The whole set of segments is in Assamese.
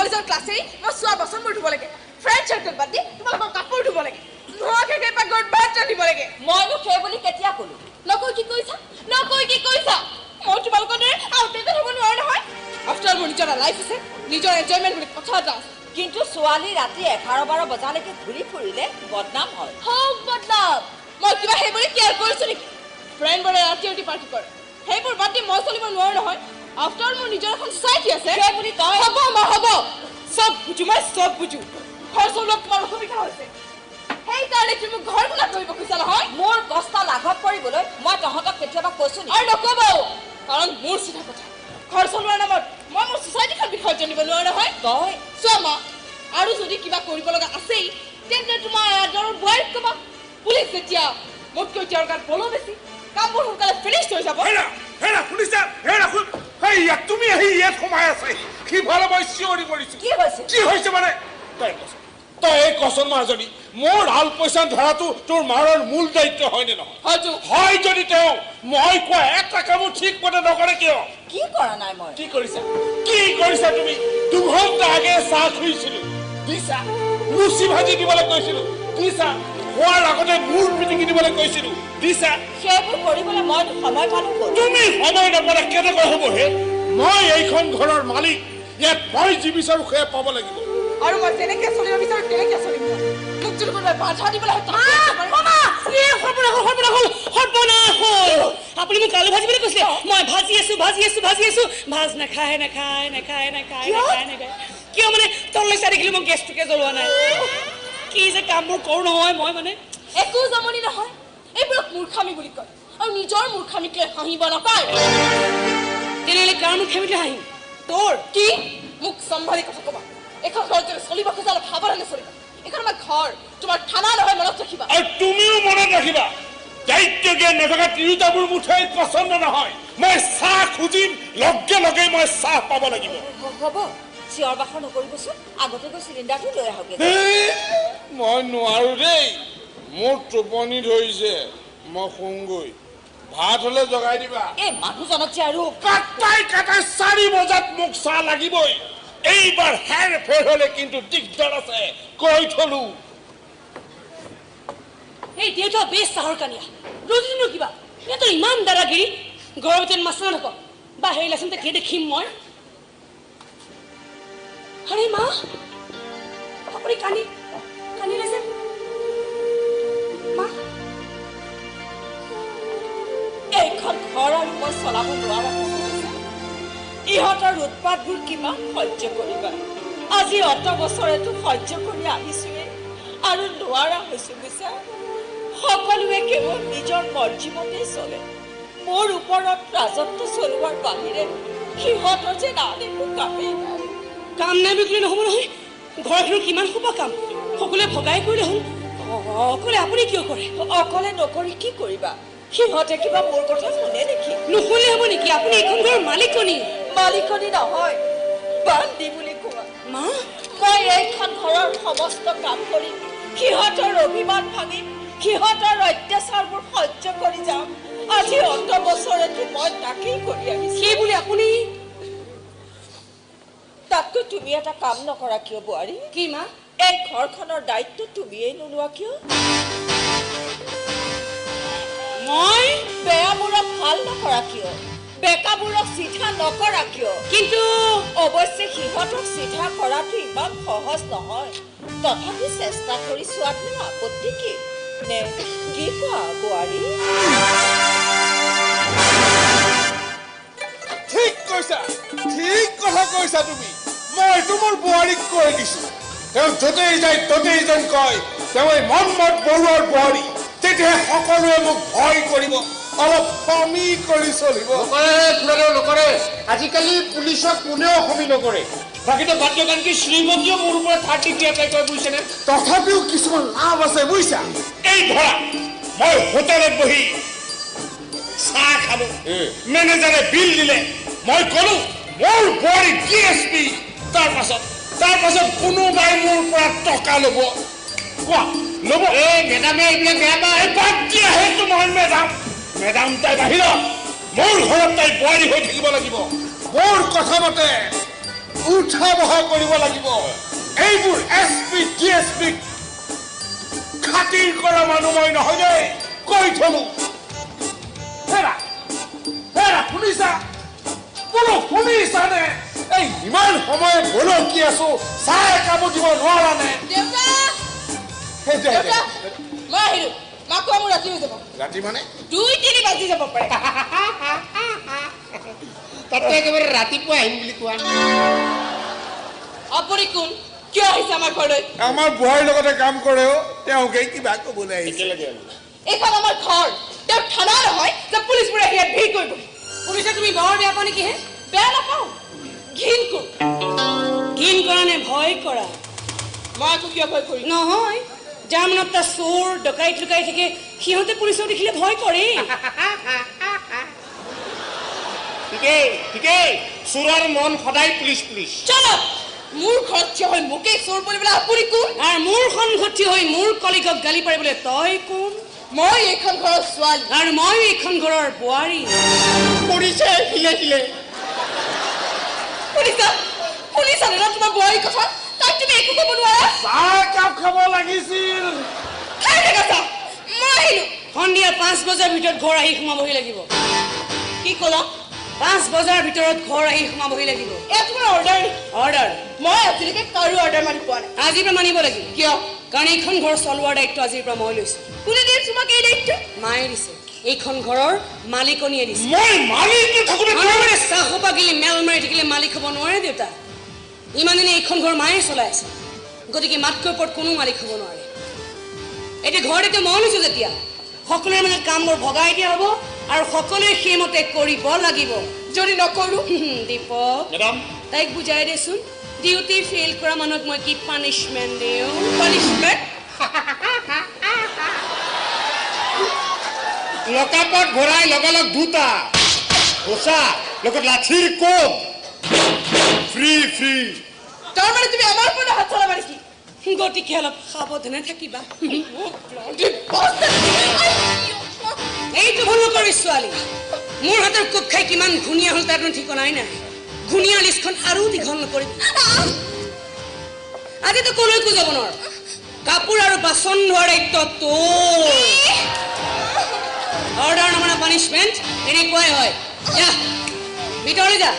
বয়জৰ ক্লাছেই মই চোৱা বাচনবোৰ ধুব লাগে ফ্ৰেণ্ড চাৰ্কেল বাদ দি তোমালোকৰ কাপোৰ ধুব লাগে নোৱাকে কেইবা গড ভাত ৰান্ধিব লাগে মইনো সেই বুলি কেতিয়া ক'লো নকৈ কি কৈছা মই তোমালোকৰ দৰে আউটডেটেড হ'ব নোৱাৰো নহয় আফটাৰ মোৰ নিজৰ লাইফ আছে নিজৰ এনজয়মেণ্ট বুলি কথা এটা আছে কিন্তু ছোৱালী ৰাতি 11-12 বজালৈকে ঘূৰি ফুৰিলে বদনাম হয় হওক বদনাম মই কিবা সেই বুলি কেয়াৰ কৰিছো নেকি ফ্ৰেণ্ডবোৰে ৰাতি পাৰ্টি কৰে সেইবোৰ বাদ দি মই চলিব নোৱাৰো নহয় আফটাৰ মোৰ নিজৰ এখন ছ'চাইটি আছে সেই বুলি তই হ'ব চব বুজো ঘৰ চলোৱাত তোমাৰ অসুবিধা হৈছে সেইকাৰণে তুমি ঘৰ খোলা কৰিব খুজিছা নহয় মোৰ কষ্ট লাঘৱ কৰিবলৈ মই তহঁতক কেতিয়াবা কৈছো আৰু নক'ব কাৰণ মোৰ চিধা কথা ঘৰ চলোৱাৰ নামত মই মোৰ ছ'চাইটিখন বিষয়ে জানিব নোৱাৰো নহয় তই চোৱা মা আৰু যদি কিবা কৰিব লগা আছেই তেন্তে তোমাৰ আদৰৰ বোৱাৰীক ক'বা পুলিচ যেতিয়া মোতকৈ তেওঁৰ গাত বলো বেছি কামবোৰ সোনকালে ফিনিছ হৈ যাব হেৰা শুনিছা হেৰা তুমি আহি ইয়াত সোমাই আছে সিফালে মই চিঞৰি পৰিছো কি হৈছে মানে তই এই কচন মাজনী মোৰ হাল পইচা ধৰাটো তোৰ মাৰৰ মূল দায়িত্ব হয়নে নহয় হয় যদি তেওঁ মই কোৱা এটা কামো ঠিক মতে নকৰে কিয় কি কৰা নাই মই কি কৰিছা তুমি 2 ঘণ্টা আগে চাহ খুইছিলো দিছা লুচি ভাজি দিবলৈ কৈছিলো দিছা খোৱাৰ আগতে মূৰ পিটিকি দিবলৈ কৈছিলো দিছা সেইবোৰ কৰিবলৈ মই সময় পালো তুমি সময় নাপালে কেনেকৈ হ'ব হে মই এইখন ঘৰৰ মালিক ইয়াত মই যি বিচাৰো সেয়া পাব লাগিব আৰু মই যেনেকে চলিব বিচাৰো তেনেকে চলিম মোক যদি কোনোবাই বাধা দিবলৈ আপুনি মোক আলু ভাজি বুলি কৈছিলে মই ভাজি আছো ভাজ নাখায় কিয় মানে তললৈ চাই দেখিলো মই গেছটোকে জ্বলোৱা নাই কি যে কামবোৰ কৰো নহয় মই মানে একো জমনি নহয় এইবোৰক মূৰ্খামি বুলি কয় আৰু নিজৰ মূৰ্খামিক লৈ হাঁহিব নাপায় তেনেহ'লে কাৰ মূৰ্খামিক লৈ হাঁহিম তোৰ কি মোক চম্ভালি কথা ক'বা এখন ঘৰ যদি চলিব খোজা অলপ সাৱধানে চলিবা এখন আমাৰ ঘৰ তোমাৰ থানা নহয় মনত ৰাখিবা আৰু তুমিও মনত ৰাখিবা দায়িত্ব জ্ঞান নথকা তিৰোতাবোৰ মুঠেই পচন্দ নহয় মই চাহ খুজিম লগে মই চাহ পাব লাগিব হ'ব চিঞৰ বাখৰ নকৰিবচোন আগতে গৈ চিলিণ্ডাৰটো লৈ আহোগে মই নোৱাৰো দেই মোৰ টোপনি ধৰিছে মই শুংগৈ ভাত হলে জগাই দিবা এই মানুহজনক যে আৰু কাটাই 4 বজাত মোক চাহ লাগিবই এইবাৰ হেৰ ফেৰ হলে কিন্তু দিগদাৰ আছে কৈ থলো এই দেউতা বেছ চাহৰ কানিয়া ৰোজিনো কিবা তোৰ ইমান দাদাগিৰি ঘৰৰ ভিতৰত মাছ নাথাক বাহিৰ লাচোন কি দেখিম মই আৰে মা আপুনি কানি লৈছে মা এইখন ঘৰ আৰু মই চলাব নোৱাৰা ইহঁতৰ উৎপাতবোৰ কিমান সহ্য কৰিবা আজি অত বছৰেতো সহ্য কৰি আহিছোৱে আৰু নোৱাৰা হৈছো বুজা সকলোৱে কেৱল নিজৰ মৰ্জিমতে চলে মোৰ ওপৰত ৰাজত্ব চলোৱাৰ বাহিৰে সিহঁতৰ যে আন একো কামেই নাই কাম নাই বিকলে নহ'ব নহয় ঘৰখনৰ কিমান সোপা কাম সকলোৱে ভগাই কৰিলে হ'ল অকলে আপুনি কিয় কৰে অকলে নকৰি কি কৰিবা সিহঁতে কিবা মোৰ কথা শুনে নেকি নুশুনিলে হ'ব নেকি আপুনি এইখন ঘৰৰ মালিকনী নহয় বান্দি বুলি কোৱা মা মই এইখন ঘৰৰ সমস্ত কাম কৰি সিহঁতৰ অভিমান ভাঙি সিহঁতৰ অত্যাচাৰবোৰ সহ্য কৰি যাম আজি অন্ত বছৰেতো মই তাকেই কৰি আহিছো সেই বুলি আপুনি তাতকৈ তুমি এটা কাম নকৰা কিয় বোৱাৰী কি মা এই ঘৰখনৰ দায়িত্ব তুমিয়েই নোলোৱা কিয় মই বেয়াবোৰক ভাল নকৰা কিয় বেকাবোৰক চিধা নকৰা কিয় কিন্তু অৱশ্যে সিহঁতক চিধা কৰাটো ইমান সহজ নহয় তথাপি চেষ্টা কৰি চোৱাটো আপত্তি কি নে কি কোৱা বোৱাৰী ঠিক কথা কৈছা তুমি মই তোমাৰ বোৱাৰীক কৈ দিছো তেওঁ য'তেই যায় ততেই যেন কয় তেওঁ এই মহম্মদ বৰুৱাৰ বোৱাৰী তেতিয়া সকলোৱে মোক ভয় কৰিব অলপ কমি কৰি চলিব নকৰে আজিকালি পুলিচক কোনেও সমী নকৰে বাকীটো বাদ্যগান কি শ্ৰীমতীও মোৰ ওপৰত 30 দিয়া তাই কৈ বুজিছেনে তথাপিও কিছুমান লাভ আছে বুজিছা এই ধৰা মই হোটেলত বহি চাহ খালো মেনেজাৰে বিল দিলে মই ক'লো মোৰ বোৱাৰী ডিএছপি তাৰ পাছত কোনোবাই মোৰ পৰা টকা ল'ব কোৱা ল'ব মেডামে এইবিলাক বেয়া পায় বাদ দিয়া সেইটো নহয় মেডাম তাই বাহিৰত মোৰ ঘৰত তাই বোৱাৰী হৈ থাকিব লাগিব মোৰ কথা মতে উঠা বহা কৰিব লাগিব এইবোৰ এছপি ডিএছপি খাতিৰ কৰা মানুহ মই নহয় দেই কৈ থলো হেৰা হেৰা শুনিছা বোলো শুনিছানে এই ইমান সময় বলকি আছো চাহ একাপ দিব নোৱাৰা নে দেউতা মই আহিলো মাকো মোৰ ৰাতি হৈ যাব ৰাতি মানে 2-3 বাজি যাব পাৰে তাতে একেবাৰে ৰাতিপুৱা আহিম বুলি কোৱা আপুনি কোন কিয় আহিছে আমাৰ ঘৰলৈ আমাৰ বুঢ়াৰ লগতে কাম কৰেও তেওঁকে কিবা ক'বলৈ আহিছে এইখন আমাৰ ঘৰ তেওঁ থানা নহয় যে পুলিচবোৰে আহি ইয়াত ভিৰ কৰিব পুলিচে তুমি বৰ বেয়া পোৱা নেকি হে বেয়া নাপাওঁ ঘিণ কৰোঁ ঘিণ কৰা নে ভয় কৰা মই আকৌ কিয় ভয় কৰিম নহয় যাৰ মনত তাৰ চোৰ ডকাইত লুকাই থাকে সিহঁতে পুলিচক দেখিলে ভয় কৰে ঠিকেই চোৰৰ মন সদায় পুলিচ পুলিচ চলো মোৰ ঘৰত থিয় হৈ মোকে চোৰ বুলিবলৈ আপুনি কোন আৰু মোৰ সন্মুখত হৈ মোৰ কলিগক গালি পাৰিবলৈ তই কোন মই এইখন ঘৰৰ ছোৱালী আৰু মই এইখন ঘৰৰ বোৱাৰী কৰিছে খিলে খিলে শুনিছা না তোমাৰ বোৱাৰীৰ কথা তাক তুমি একো ক'ব নোৱাৰা চাহ একাপ খাব লাগিছিল খাই থাকা চাহ মই আহিলো সন্ধিয়া 5 বজাৰ ভিতৰত ঘৰ আহি সোমাবহি লাগিব কি ক'লা 5 বজাৰ ভিতৰত ঘৰ আহি সোমাবহি লাগিব এয়া তোমাৰ অৰ্ডাৰ মই আজিলৈকে কাৰো অৰ্ডাৰ মানি পোৱা নাই আজিৰ পৰা মানিব লাগিব কিয় কাৰণ এইখন ঘৰ চলোৱাৰ দায়িত্ব আজিৰ পৰা মই লৈছো কোনে দিয়ে তোমাক এই দায়িত্ব মায়ে দিছে এইখন ঘৰৰ মালিকনীয়ে দিছে মই মালিকটো থাকোঁতে মানে চাহ সোপা গিলি মেল মাৰি থাকিলে মালিক হ'ব নোৱাৰে দেউতা ইমান দিনে এইখন ঘৰ মায়ে চলাই আছে গতিকে মাতকৈ ওপৰত কোনো মালিক হ'ব নোৱাৰে এতিয়া ঘৰত এতিয়া মই লৈছো যেতিয়া সকলোৰে মানে কামবোৰ ভগাই দিয়া হ'ব আৰু সকলোৱে সেইমতে কৰিব লাগিব যদি নকৰো দীপক মেডাম তাইক বুজাই দেচোন ডিউটি ফেইল কৰা মানুহক মই কি পানিছমেণ্ট দিওঁ পানিছমেণ্ট লকাপত ভৰাই লগালগ দুটা ঘোষা লগত লাঠিৰ কোব ফ্ৰী তাৰমানে তুমি আমাৰ ওপৰত হাত চলাবা নেকি গতিকে অলপ সাৱধানে থাকিবা এইটো ভুল নকৰি ছোৱালী মোৰ হাতৰ কোব খাই কিমান ঘূণীয়া হ'ল তাৰ ঠিকনাই নাই ঘূণীয়া লিষ্টখন আৰু দীঘল নকৰিবি আজিতো কলৈকো যাব নোৱাৰো কাপোৰ আৰু বাচন ধোৱাৰ দায়িত্ব তোৰ অৰ্ডাৰ নমনা পানিছমেণ্ট এনেকুৱাই হয় যা ভিতৰলৈ যা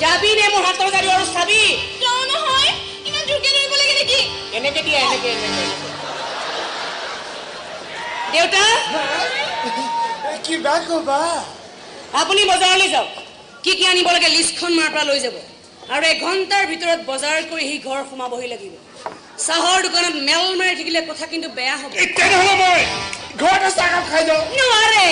যাবি নে মোৰ হাতৰ গাড়ী আৰু চাবি কিয় নহয় ইমান জোৰকে ধৰিব লাগে নেকি এনেকে দিয়া এনেকে দেউতা কিবা ক'বা আপুনি বজাৰলৈ যাওক কি কি আনিব লাগে লিষ্টখন মাৰ পৰা লৈ যাব আৰু 1 ঘণ্টাৰ ভিতৰত বজাৰ কৰি সেই ঘৰ সোমাবহি লাগিব চাহৰ দোকানত মেল মাৰি থাকিলে কথা কিন্তু বেয়া হ'ব তেনেহ'লে মই ঘৰতে চাহ একাপ খাই যাওঁ নোৱাৰে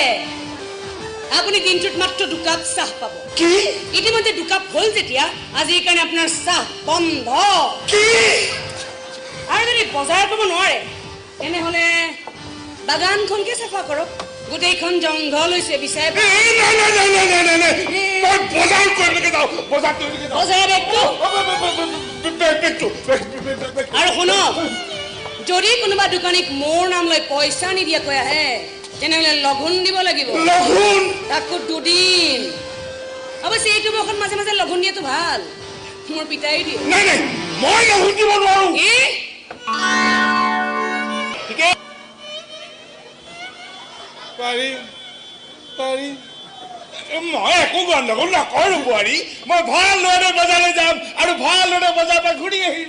আপুনি দিনটোত মাত্ৰ 2 কাপ চাহ পাব কি ইতিমধ্যে 2 কাপ হ'ল যেতিয়া আজিৰ কাৰণে আপোনাৰ চাহ বন্ধ কি আৰু যদি বজাৰ কৰিব নোৱাৰে তেনেহ'লে বাগানখনকে চাফা কৰক গোটেইখন জংঘল হৈছে বিচাৰে নাই মই বজাৰ কৰিবলৈকে যাওঁ বজাৰ বেগটো আৰু শুনক যদি কোনোবা দোকানীক মোৰ নাম লৈ পইচা নিদিয়াকৈ আহে তেনেহ'লে লঘোণ দিব লাগিব তাকো 2 দিন অৱশ্যে এইটো বয়সত মাজে মাজে লঘোণ দিয়াটো ভাল মোৰ পিতাই দিয়ে নাই মই লঘোণ দিব নোৱাৰো পাৰি মই একো গণ্ডগোল নকৰো বোৱাৰী মই ভাল ল'ৰা বজাৰলৈ যাম আৰু ভাল ল'ৰা বজাৰৰ পৰা ঘূৰি আহিম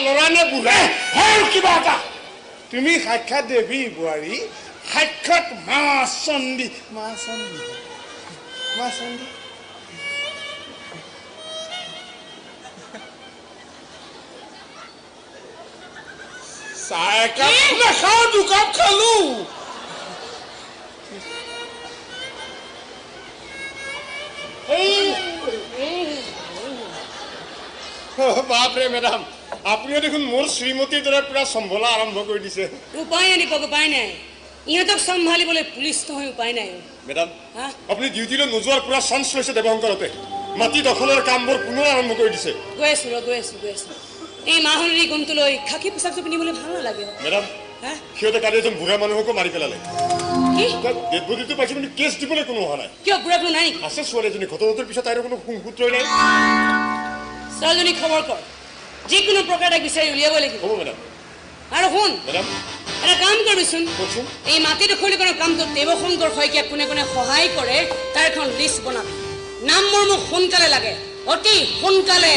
ল'ৰা নে বুঢ়া হ'ল কিবা এটা তুমি সাক্ষাৎ দেৱী বোৱাৰী সাক্ষাৎ মা চণ্ডী চাহ একাপ নাখাওঁ 2 কাপ খালো বাপৰে মেডাম আপুনিও দেখোন মোৰ শ্ৰীমতীৰ দৰে পুৰা চম্ভলা আৰম্ভ কৰি দিছে উপায় নাই দীপক উপায় নাই ইহঁতক চম্ভালিবলৈ পুলিচ নহয় উপায় নাই মেডাম আপুনি ডিউটিলৈ নোযোৱাৰ পুৰা চান্স লৈছে দেৱশংকৰতে মাটি দখলৰ কামবোৰ পুনৰ আৰম্ভ কৰি দিছে গৈ আছো এই মাহৰি গুণটো লৈ খাকী পোচাকটো পিন্ধিবলৈ ভাল নালাগে মেডাম সিহঁতে কালি এজন বুঢ়া মানুহকো মাৰি পেলালে কি ডেড বডিটো পাইছো কিন্তু কেছ দিবলৈ কোনো অহা নাই কিয় বুঢ়া কোনো নাই আছে ছোৱালীজনী ঘটনাটোৰ পিছত তাইৰ কোনো সুসূত্ৰই নাই ছোৱালীজনী খবৰ কৰ যিকোনো প্ৰকাৰে তাইক বিচাৰি উলিয়াব লাগিব হ'ব মেডাম আৰু শুন মেডাম এটা কাম কৰিবিচোন কওকচোন এই মাটি দখলীকৰণৰ কামটোত দেৱশংকৰ শইকীয়াক কোনে কোনে সহায় কৰে তাৰ এখন লিষ্ট বনাবি নাম মোৰ মোক সোনকালে লাগে অতি সোনকালে